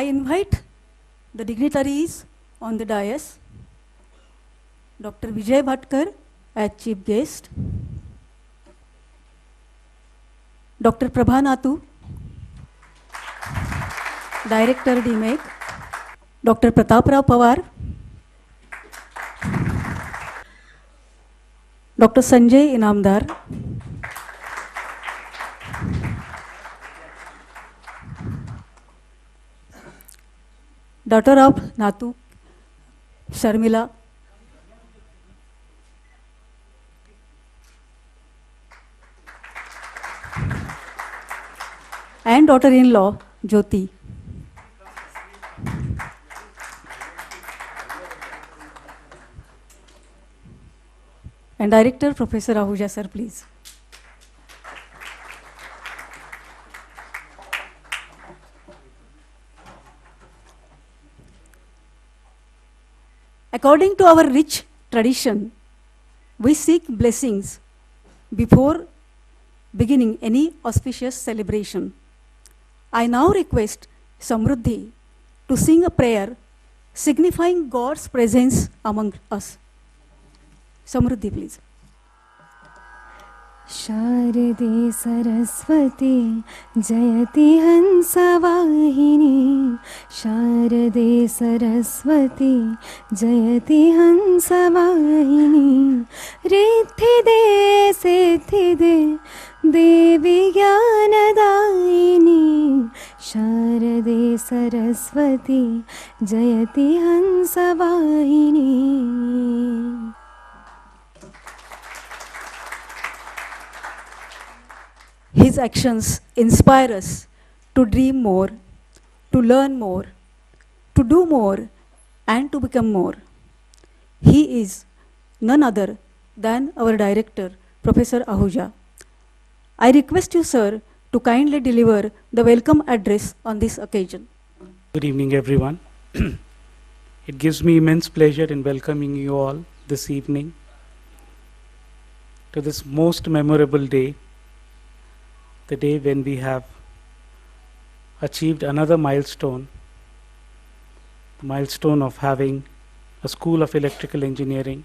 I invite the dignitaries on the dais, Dr. Vijay Bhatkar as chief guest, Dr. Prabha Natu, Director DEMECH, Dr. Prataprao Pawar, Dr. Sanjay Inamdar, daughter of Natu, Sharmila, and daughter-in-law, Jyoti. And Director, Professor Ahuja, sir, please. According to our rich tradition, we seek blessings before beginning any auspicious celebration. I now request Samruddhi to sing a prayer signifying God's presence among us. Samruddhi, please. शारदे सरस्वती जयति हंसवाहिनी शारदे सरस्वती जयति हंसवाहिनी रिद्धिदे सिद्धिदे देवी ज्ञानदायिनी शारदे सरस्वती जयति हंसवाहिनी. His actions inspire us to dream more, to learn more, to do more, and to become more. He is none other than our director, Professor Ahuja. I request you, sir, to kindly deliver the welcome address on this occasion. Good evening, everyone. It gives me immense pleasure in welcoming you all this evening to this most memorable day, the day when we have achieved another milestone, the milestone of having a School of Electrical Engineering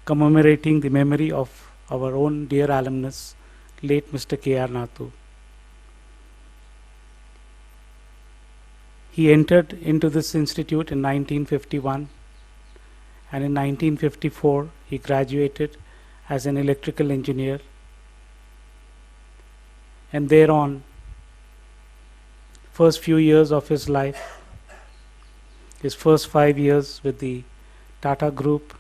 commemorating the memory of our own dear alumnus, late Mr. K.R. Natu. He entered into this institute in 1951, and in 1954 he graduated as an electrical engineer. And thereon, first few years of his life, his first 5 years with the Tata Group,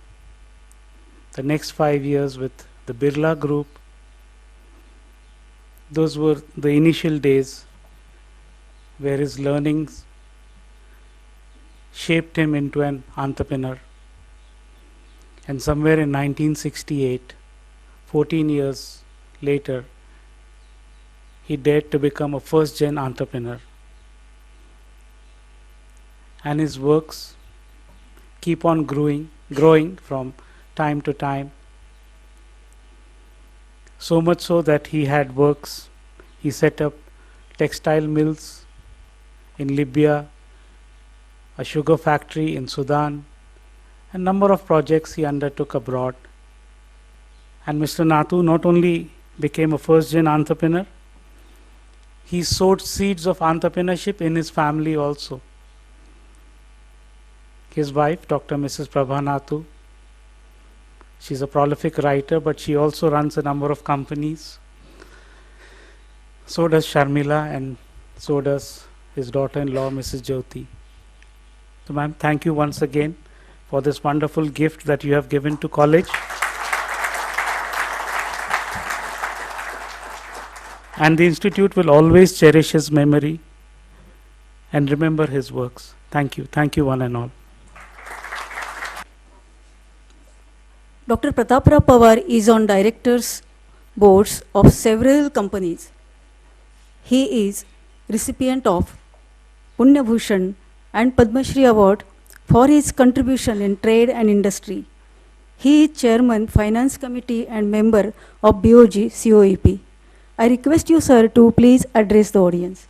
the next 5 years with the Birla Group, those were the initial days where his learnings shaped him into an entrepreneur. And somewhere in 1968, 14 years later, he dared to become a first-gen entrepreneur. And his works keep on growing from time to time. So much so that he had works. He set up textile mills in Libya, a sugar factory in Sudan, a number of projects he undertook abroad. And Mr. Natu not only became a first-gen entrepreneur, he sowed seeds of entrepreneurship in his family also. His wife, Dr. Mrs. Prabha Natu, she's a prolific writer, but she also runs a number of companies. So does Sharmila, and so does his daughter-in-law, Mrs. Jyoti. So ma'am, thank you once again for this wonderful gift that you have given to college. And the institute will always cherish his memory and remember his works. Thank you one and all. Dr. Prataprao Pawar is on directors' boards of several companies. He is recipient of Punya Bhushan and Padma Shri Award for his contribution in trade and industry. He is Chairman, Finance Committee and member of BOG COEP. I request you, sir, to please address the audience.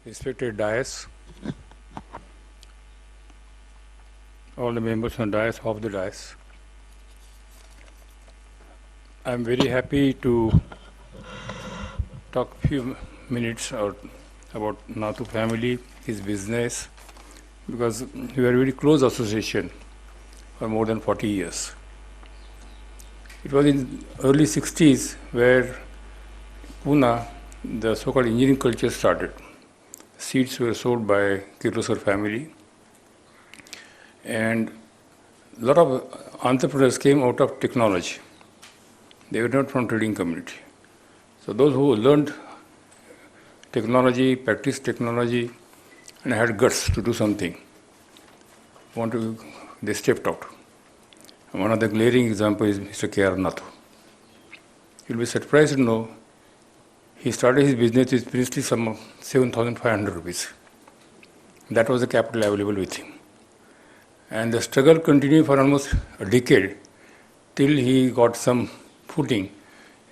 Respected Dais, all the members on the dais, of the dais. I'm very happy to talk a few minutes about Natu family, his business, because we are a very close association for more than 40 years. It was in early 60s where Pune, the so-called engineering culture started. Seeds were sold by Kirloskar family, and a lot of entrepreneurs came out of technology. They were not from trading community. So those who learned technology, practiced technology, and had guts to do something, they stepped out. And one of the glaring examples is Mr. K.R. Natu. You'll be surprised to know he started his business with princely sum of 7,500 rupees. That was the capital available with him. And the struggle continued for almost a decade till he got some footing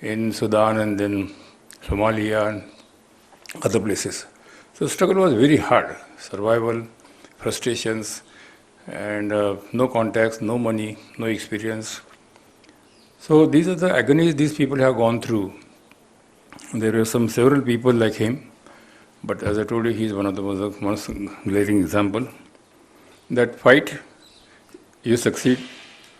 in Sudan and then Somalia and other places. So the struggle was very hard. Survival, frustrations, and no contacts, no money, no experience. So these are the agonies these people have gone through. There were several people like him, but as I told you, he is one of the most glaring example. That fight, you succeed.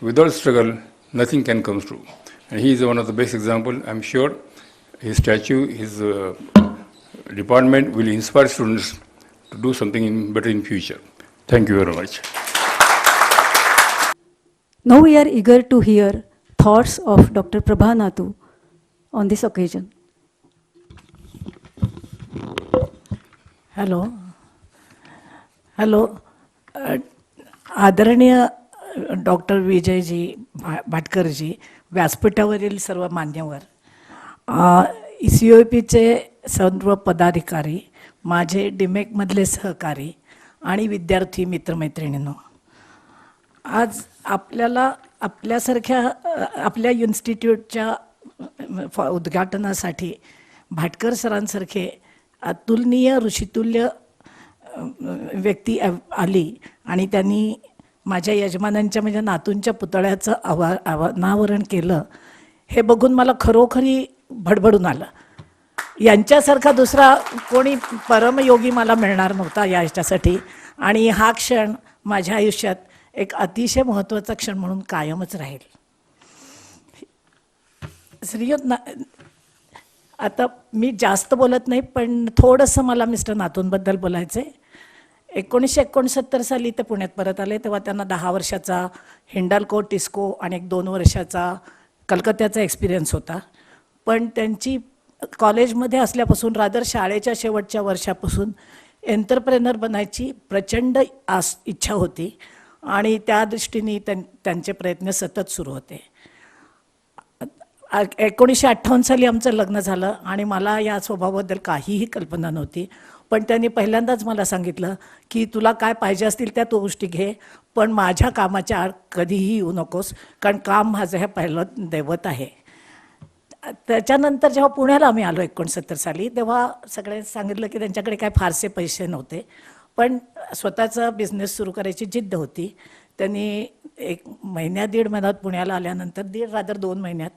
Without struggle, nothing can come true. And he is one of the best example. I'm sure his statue, his department will inspire students to do something better in future. Thank you very much. Now we are eager to hear thoughts of Dr. Prabha Natu on this occasion. Hello hello आदरणीय doctor Vijayji भाटकरजी, व्यासपीठावरील सर्व मान्यवर, COEPचे सर्व पदाधिकारी, माझे डिमेकमधले सहकारी आणि विद्यार्थी मित्रमैत्रिणींनो, आज आपल्याला आपल्यासारख्या आपल्या इन्स्टिट्यूटच्या उद्घाटनासाठी भाटकर सरांसारखे अतुलनीय ऋषितुल्य व्यक्ती आली आणि त्यांनी माझ्या यजमानांच्या म्हणजे नातूंच्या पुतळ्याचं अनावरण केलं, हे बघून मला खरोखरी भडभडून आलं. यांच्यासारखा दुसरा कोणी परमयोगी मला मिळणार नव्हता याच्यासाठी, आणि हा क्षण माझ्या आयुष्यात एक अतिशय महत्त्वाचा क्षण म्हणून कायमच राहील. श्रीयुत आता मी जास्त बोलत नाही, पण थोडंसं मला मिस्टर नातूंबद्दल बोलायचं आहे. 1969 साली ते पुण्यात परत आले, तेव्हा त्यांना 10 वर्षाचा हिंडाल्को टिस्को आणि 1-2 वर्षाचा कलकत्त्याचा एक्सपिरियन्स होता. पण त्यांची कॉलेजमध्ये असल्यापासून रादर शाळेच्या शेवटच्या वर्षापासून एंटरप्रेनर बनायची प्रचंड इच्छा होती आणि त्या दृष्टीने त्यांचे प्रयत्न सतत सुरू होते. 1958 साली आमचं लग्न झालं आणि मला या स्वभावाबद्दल काहीही कल्पना नव्हती. पण त्यांनी पहिल्यांदाच मला सांगितलं की तुला काय पाहिजे असतील त्या तू गोष्टी घे, पण माझ्या कामाच्या आड कधीही येऊ नकोस, कारण काम माझं हे पहिलं दैवत आहे. त्याच्यानंतर जेव्हा पुण्याला आम्ही आलो 69 साली, तेव्हा सगळे सांगितलं की त्यांच्याकडे काय फारसे पैसे नव्हते, पण स्वतःचा बिझनेस सुरू करायची जिद्द होती. त्यांनी 1 महिन्या 1.5 महिन्यात पुण्याला आल्यानंतर 2 महिन्यात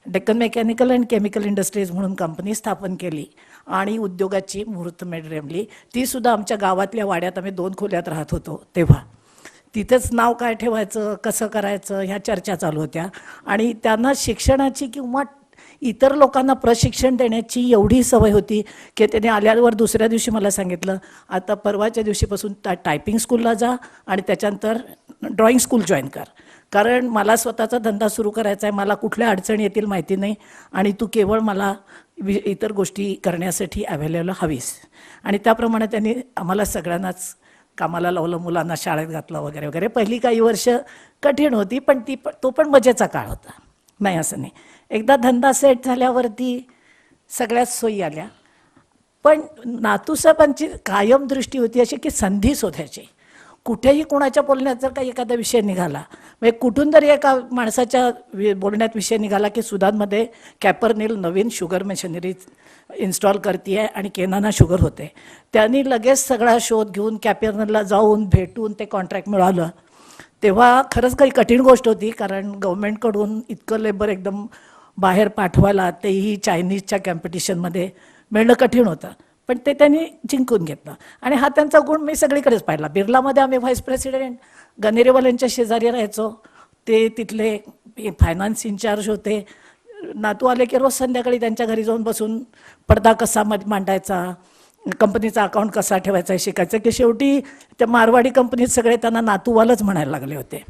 Deccan mechanical and chemical industries म्हणून कंपनी स्थापन केली आणि उद्योगाची मुहूर्तमेढ रमली. तीसुद्धा आमच्या गावातल्या वाड्यात आम्ही 2 खोल्यात राहत होतो तेव्हा. तिथेच नाव काय ठेवायचं, कसं करायचं ह्या चर्चा चालू होत्या. आणि त्यांना शिक्षणाची किंवा इतर लोकांना प्रशिक्षण देण्याची एवढी सवय होती की त्याने आल्यावर दुसऱ्या दिवशी मला सांगितलं, आता परवाच्या दिवशीपासून टायपिंग स्कूलला जा आणि त्याच्यानंतर ड्रॉइंग स्कूल जॉईन कर, कारण मला स्वतःचा धंदा सुरू करायचा आहे, मला कुठल्या अडचणी येतील माहिती नाही आणि तू केवळ मला इतर गोष्टी करण्यासाठी अवेलेबल हवीस. आणि त्याप्रमाणे त्यांनी आम्हाला सगळ्यांनाच कामाला लावलं, मुलांना शाळेत घातलं वगैरे वगैरे. पहिली काही वर्ष कठीण होती, पण तो पण मजेचा काळ होता, नाही असं नाही. एकदा धंदा सेट झाल्यावरती सगळ्याच सोयी आल्या. पण नातूसाहेबांची कायम दृष्टी होती अशी की संधी शोधायची. कुठेही कोणाच्या बोलण्यात जर काही एखादा विषय निघाला, म्हणजे कुठून तरी एका माणसाच्या बोलण्यात विषय निघाला की सुदानमध्ये कॅपरनिल नवीन शुगर मशिनरी इन्स्टॉल करते आहे आणि केनाना शुगर होते, त्यांनी लगेच सगळा शोध घेऊन कॅपरनिलला जाऊन भेटून ते कॉन्ट्रॅक्ट मिळालं तेव्हा खरंच काही कठीण गोष्ट होती, कारण गव्हर्नमेंटकडून इतकं लेबर एकदम बाहेर पाठवायला, तेही चायनीजच्या कॉम्पिटिशनमध्ये मिळणं कठीण होतं. पण ते त्यांनी जिंकून घेतलं आणि हा त्यांचा गुण मी सगळीकडेच पाहिला. बिर्लामध्ये आम्ही व्हाईस प्रेसिडेंट गणेरेवाल्यांच्या शेजारी राहायचो. ते तिथले फायनान्स इन्चार्ज होते. नातू आले की रोज संध्याकाळी त्यांच्या घरी जाऊन बसून पडदा कसा मांडायचा, कंपनीचा अकाउंट कसा ठेवायचा हे शिकायचं, की शेवटी त्या मारवाडी कंपनीत सगळे त्यांना नातूवालच म्हणायला लागले होते.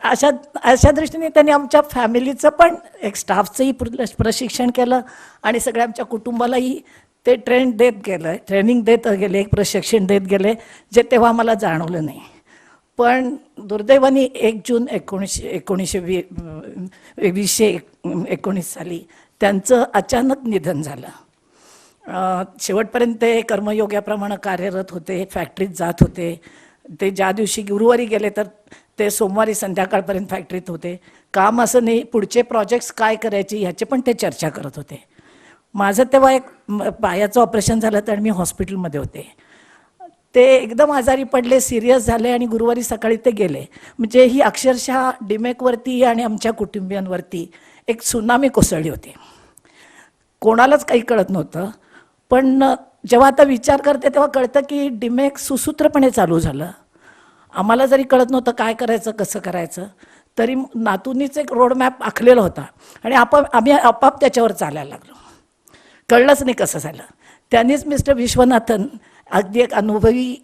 अशा दृष्टीने त्यांनी आमच्या फॅमिलीचं पण एक स्टाफचंही प्रशिक्षण केलं आणि सगळ्या आमच्या कुटुंबालाही ते ट्रेनिंग देत गेले, प्रशिक्षण देत गेले, जे तेव्हा मला जाणवलं नाही. पण दुर्दैवाने 1 जून 1919 साली त्यांचं अचानक निधन झालं. शेवटपर्यंत ते कर्मयोग्याप्रमाणे कार्यरत होते, फॅक्टरीत जात होते. ते ज्या दिवशी गुरुवारी गेले तर ते सोमवारी संध्याकाळपर्यंत फॅक्टरीत होते. काम असं नाही, पुढचे प्रोजेक्ट्स काय करायचे ह्याचे पण ते चर्चा करत होते. माझं तेव्हा एक पायाचं ऑपरेशन झालं तर मी हॉस्पिटलमध्ये होते. ते एकदम आजारी पडले, सिरियस झाले आणि गुरुवारी सकाळी ते गेले. म्हणजे ही अक्षरशः डिमेकवरती आणि आमच्या कुटुंबियांवरती एक सुनामी कोसळली होती. कोणालाच काही कळत नव्हतं. पण जेव्हा आता विचार करते तेव्हा कळतं की डिमेक सुसूत्रपणे चालू झालं. आम्हाला जरी कळत नव्हतं काय करायचं, कसं करायचं, तरी नातूंनीच एक रोडमॅप आखलेला होता आणि आम्ही आपाप त्याच्यावर चालायला लागलो. कळलंच नाही कसं झालं. त्यांनीच मिस्टर विश्वनाथन, अगदी एक अनुभवी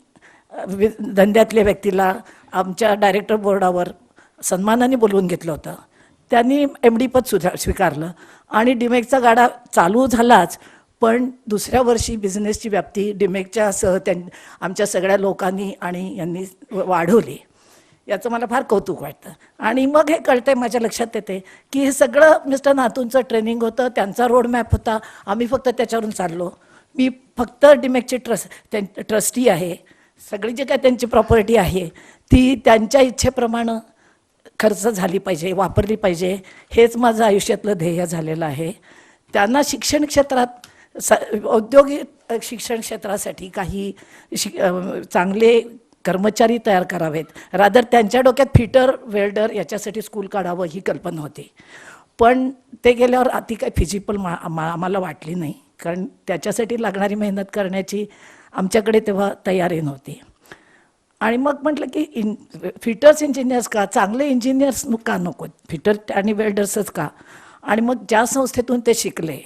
धंद्यातल्या व्यक्तीला आमच्या डायरेक्टर बोर्डावर सन्मानाने बोलवून घेतलं होतं. त्यांनी MD पद स्वीकारलं आणि डिमेकचा गाडा चालू झालाच. पण दुसऱ्या वर्षी बिझनेसची व्याप्ती डिमेकच्या आमच्या सगळ्या लोकांनी आणि यांनी वाढवली. याचं मला फार कौतुक वाटतं. आणि मग हे कळतंय, माझ्या लक्षात येते की हे सगळं मिस्टर नातूंचं ट्रेनिंग होतं, त्यांचा रोडमॅप होता, आम्ही फक्त त्याच्यावरून चाललो. मी फक्त डिमेकची ट्रस्टी आहे. सगळी जी काय त्यांची प्रॉपर्टी आहे ती त्यांच्या इच्छेप्रमाणे खर्च झाली पाहिजे, वापरली पाहिजे, हेच माझं आयुष्यातलं ध्येय झालेलं आहे. त्यांना शिक्षण क्षेत्रात औद्योगिक शिक्षण क्षेत्रासाठी काही चांगले कर्मचारी तयार करावेत, रादर त्यांच्या डोक्यात फिटर वेल्डर याच्यासाठी स्कूल काढावं ही कल्पना होती. पण ते गेल्यावर अति काही फिजिबल आम्हाला वाटली नाही, कारण त्याच्यासाठी लागणारी मेहनत करण्याची आमच्याकडे तेव्हा तयारी नव्हती. आणि मग म्हटलं की फिटर्स इंजिनियर्स का, चांगले इंजिनियर्स का नको, फिटर आणि वेल्डर्सच का. आणि मग ज्या संस्थेतून ते शिकले,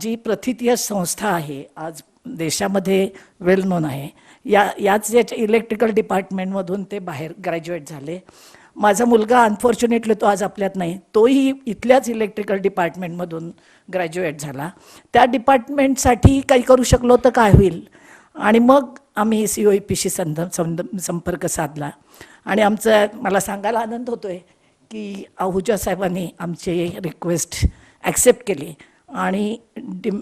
जी प्रथितयश संस्था आहे, आज देशामध्ये वेल नोन आहे, याच्या इलेक्ट्रिकल डिपार्टमेंटमधून ते बाहेर ग्रॅज्युएट झाले. माझा मुलगा अनफॉर्च्युनेटली तो आज आपल्यात नाही, तोही इथल्याच इलेक्ट्रिकल डिपार्टमेंटमधून ग्रॅज्युएट झाला. त्या डिपार्टमेंटसाठी काही करू शकलो तर काय होईल. आणि मग आम्ही COEPशी संपर्क साधला आणि मला सांगायला आनंद होतोय की आहुजा साहेबांनी आमची रिक्वेस्ट ॲक्सेप्ट केली आणि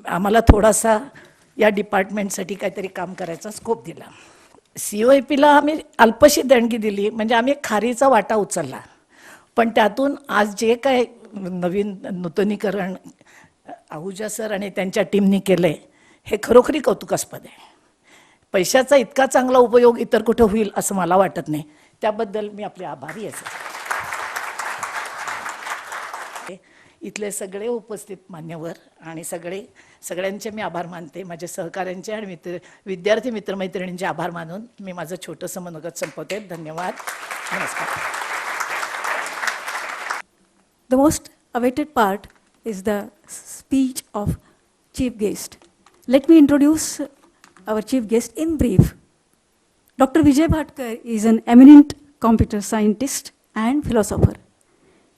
आम्हाला थोडासा या डिपार्टमेंटसाठी काहीतरी काम करायचा स्कोप दिला. COEPला आम्ही अल्पशी देणगी दिली, म्हणजे आम्ही खारीचा वाटा उचलला. पण त्यातून आज जे काय नवीन नूतनीकरण आहुजा सर आणि त्यांच्या टीमनी केलं आहे, हे खरोखरी कौतुकास्पद आहे. पैशाचा इतका चांगला उपयोग इतर कुठं होईल असं मला वाटत नाही. त्याबद्दल मी आपले आभारी आहे. इथले सगळे उपस्थित मान्यवर आणि सगळ्यांचे मी आभार मानते. माझे सहकाऱ्यांचे आणि विद्यार्थी मित्रमैत्रिणींचे आभार मानून मी माझं छोटंसं मनोगत संपवते. धन्यवाद. नमस्कार. The most awaited part is the speech of chief guest. Let me introduce our chief guest in brief. Dr. Vijay Bhatkar is an eminent computer scientist and philosopher.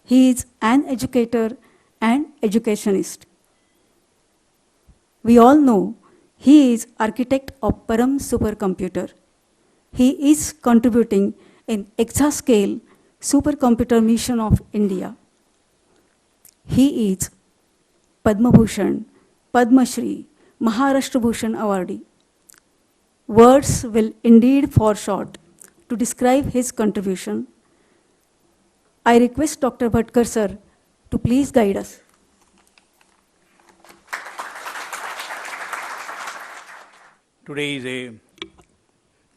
He is an educator and educationist. We all know he is architect of Param supercomputer. He is contributing in exascale supercomputer mission of India. He is Padma Bhushan, Padma Shri, Maharashtra Bhushan awardee. Words will indeed fall short to describe his contribution. I request Dr. Bhatkar sir to please guide us.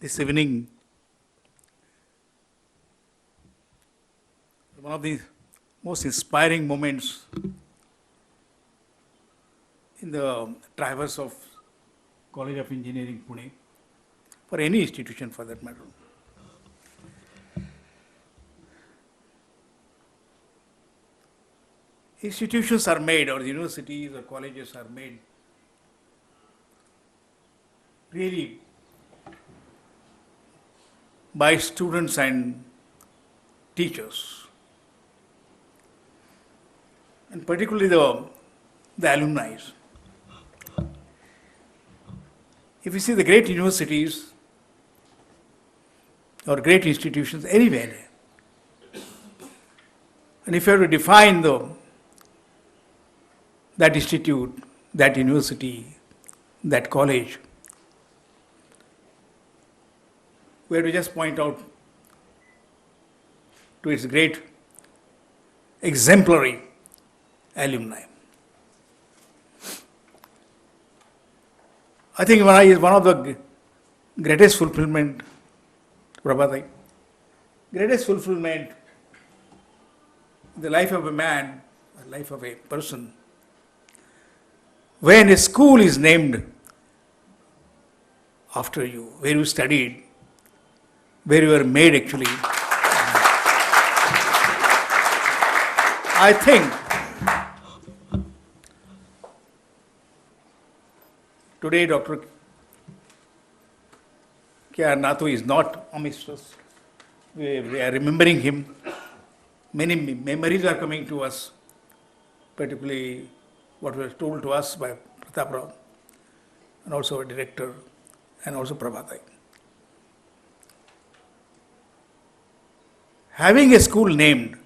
This evening of the most inspiring moments in the traverse of College of Engineering, Pune, for any institution for that matter. Institutions are made, or the universities or colleges are made really by students and teachers, and particularly the alumni. If you see the great universities or great institutions anywhere, and if you have to define that institute, that university, that college, we have to just point out to its great exemplary alumni. I think one of the greatest fulfillment, Prabhatai, greatest fulfillment in the life of a man, the life of a person, when a school is named after you, where you studied, where you were made actually. I think today Dr. K.R. Natu is not amidst us. We are remembering him. Many memories are coming to us, particularly what was told to us by Pratap Rao, and also our director, and also Prabhatai. Having a school named,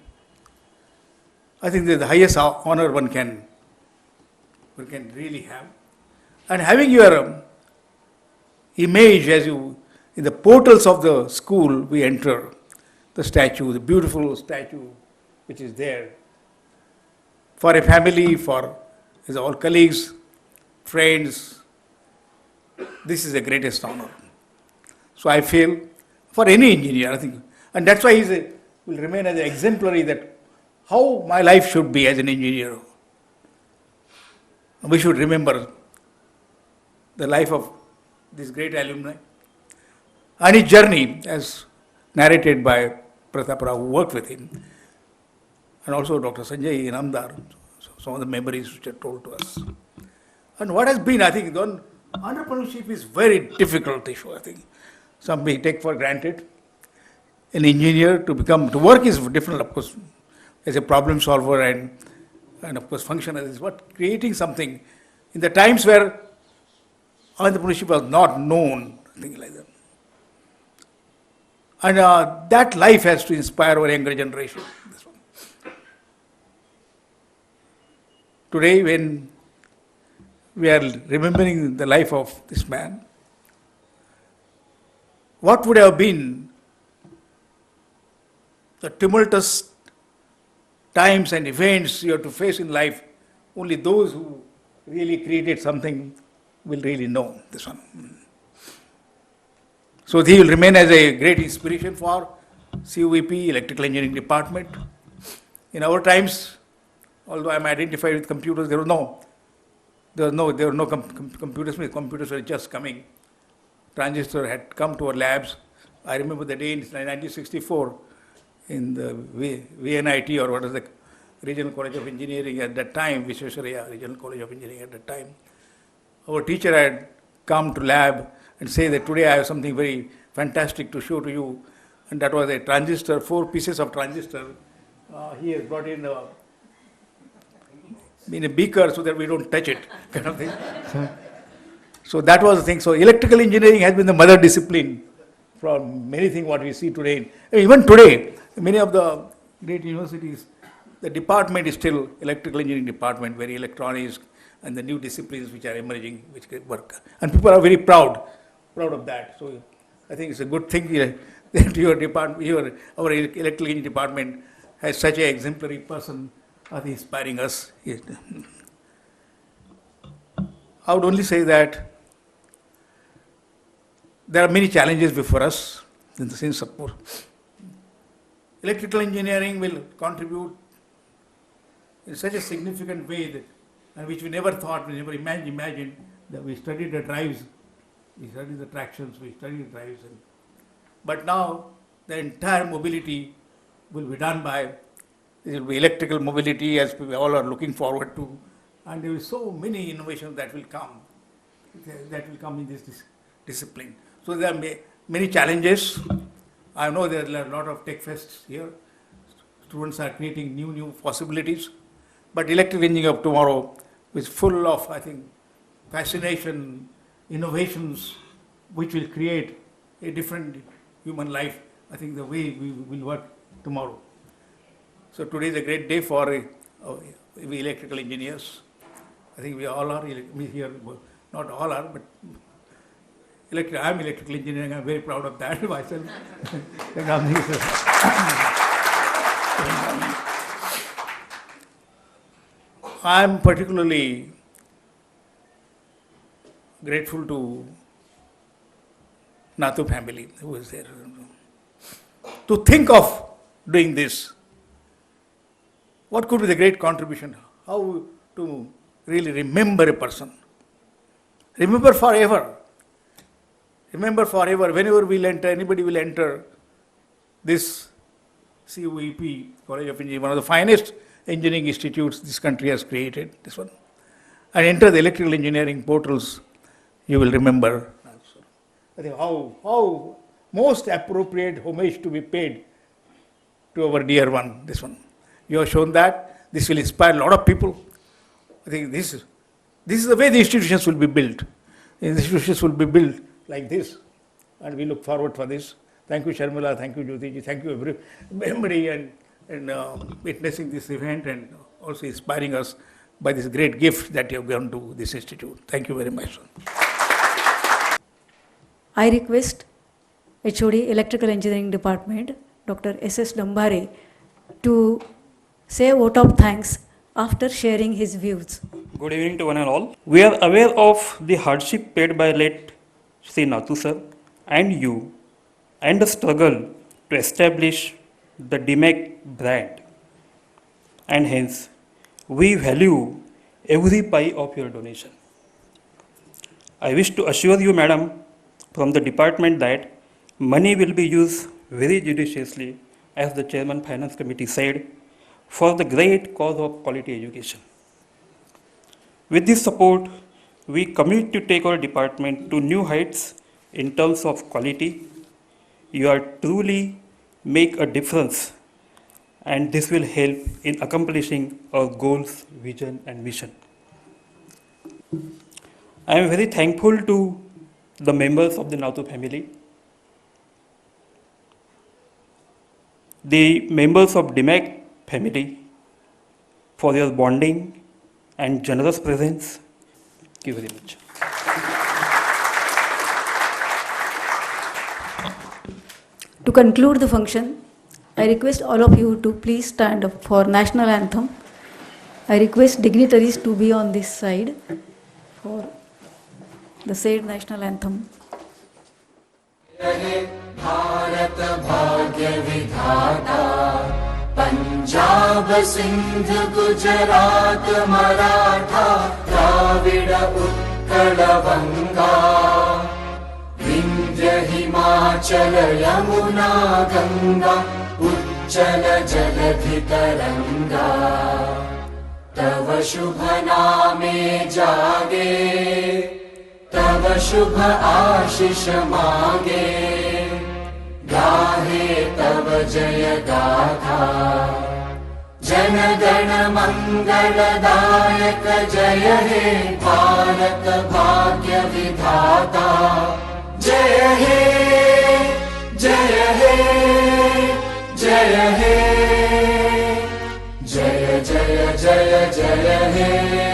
I think that's the highest honor one can really have. And having your image as you, in the portals of the school we enter, the statue, the beautiful statue which is there. For a family, for all colleagues, friends, this is the greatest honor. So I feel, for any engineer, I think, and that's why he will remain as an exemplary that how my life should be as an engineer. We should remember the life of this great alumni and his journey as narrated by Pratap Rao, who worked with him, and also Dr. Sanjay Inamdar, some of the memories which are told to us. And what has been, I think, entrepreneurship is very difficult issue, I think. Some we take for granted. An engineer to work is different, of course, as a problem solver and of course function as what creating something in the times where entrepreneurship was not known, things like that. And that life has to inspire our younger generation. This one. Today, when we are remembering the life of this man, what would have been the tumultuous times and events you have to face in life, only those who really created something will really know this one. So he will remain as a great inspiration for COEP, Electrical Engineering Department. In our times, although I am identified with computers, there were no computers. Computers were just coming. Transistor had come to our labs. I remember the day in 1964 in the VNIT, or what is the Regional College of Engineering at that time, Visvesvaraya Regional College of Engineering at that time. Our teacher had come to lab and say that today I have something very fantastic to show to you, and that was a transistor, 4 pieces of transistor. He has brought in a beaker so that we don't touch it, kind of thing. So that was the thing. So electrical engineering has been the mother discipline from many things what we see today. Even today, many of the great universities, the department is still electrical engineering department, very electronics and the new disciplines which are emerging, which work. And people are very proud of that. So I think it's a good thing that your department, our electrical engineering department has such an exemplary person inspiring us. I would only say that there are many challenges before us, in the sense of electrical engineering will contribute in such a significant way that, and which we never thought, we never imagined that we studied the drives, we studied the tractions, we studied the drives. But now the entire mobility will be done by, there will be electrical mobility as we all are looking forward to, and there will be so many innovations that will come in this discipline. So there are many challenges. I know there are a lot of tech fests here. Students are creating new possibilities. But electrical engineering of tomorrow is full of, I think, fascination, innovations, which will create a different human life, I think, the way we will work tomorrow. So today is a great day for we electrical engineers. I think we all are, we here, not all are, but I'm electrical engineering, I'm very proud of that myself. I'm particularly grateful to Natu family who is there. To think of doing this, what could be the great contribution? How to really remember a person. Remember forever. Remember forever. Whenever we'll enter, anybody will enter this COEP, College of Engineering, one of the finest engineering institutes this country has created, this one, and enter the electrical engineering portals, you will remember I think how most appropriate homage to be paid to our dear one, this one. You have shown that. This will inspire a lot of people. I think this is the way the institutions will be built. The institutions will be built like this, and we look forward for this. Thank you, Sharmila. Thank you, Jyoti ji. Thank you, everybody, and witnessing this event and also inspiring us by this great gift that you have given to this institute. Thank you very much. I request HOD Electrical Engineering Department, Dr. S.S. Dambare, to say a vote of thanks after sharing his views. Good evening to one and all. We are aware of the hardship paid by late Sri Natu sir and you, and the struggle to establish the DEMECH brand. And hence, we value every pie of your donation. I wish to assure you, madam, from the department that money will be used very judiciously, as the Chairman Finance Committee said, for the great cause of quality education. With this support, we commit to take our department to new heights in terms of quality. You are truly make a difference, and this will help in accomplishing our goals, vision and mission. I am very thankful to the members of the Natu family, the members of DEMECH family, for their bonding and generous presence. Thank you very much. To conclude the function, I request all of you to please stand up for national anthem. I request dignitaries to be on this side for the said national anthem. Bharat भाग्य विधाता पंजाब सिंध गुजरात मराठा द्राविड उत्कल बंगा विंध्य हिमाचल यमुना गंगा उच्चल जलधि तरंगा तव शुभ नामे जागे तव शुभ आशीष मांगे गाहे तव जय गाथा जन गण मंगलदायक जय हे भारत भाग्य विधाता जय हे जय हे जय हे जय जय जय जय हे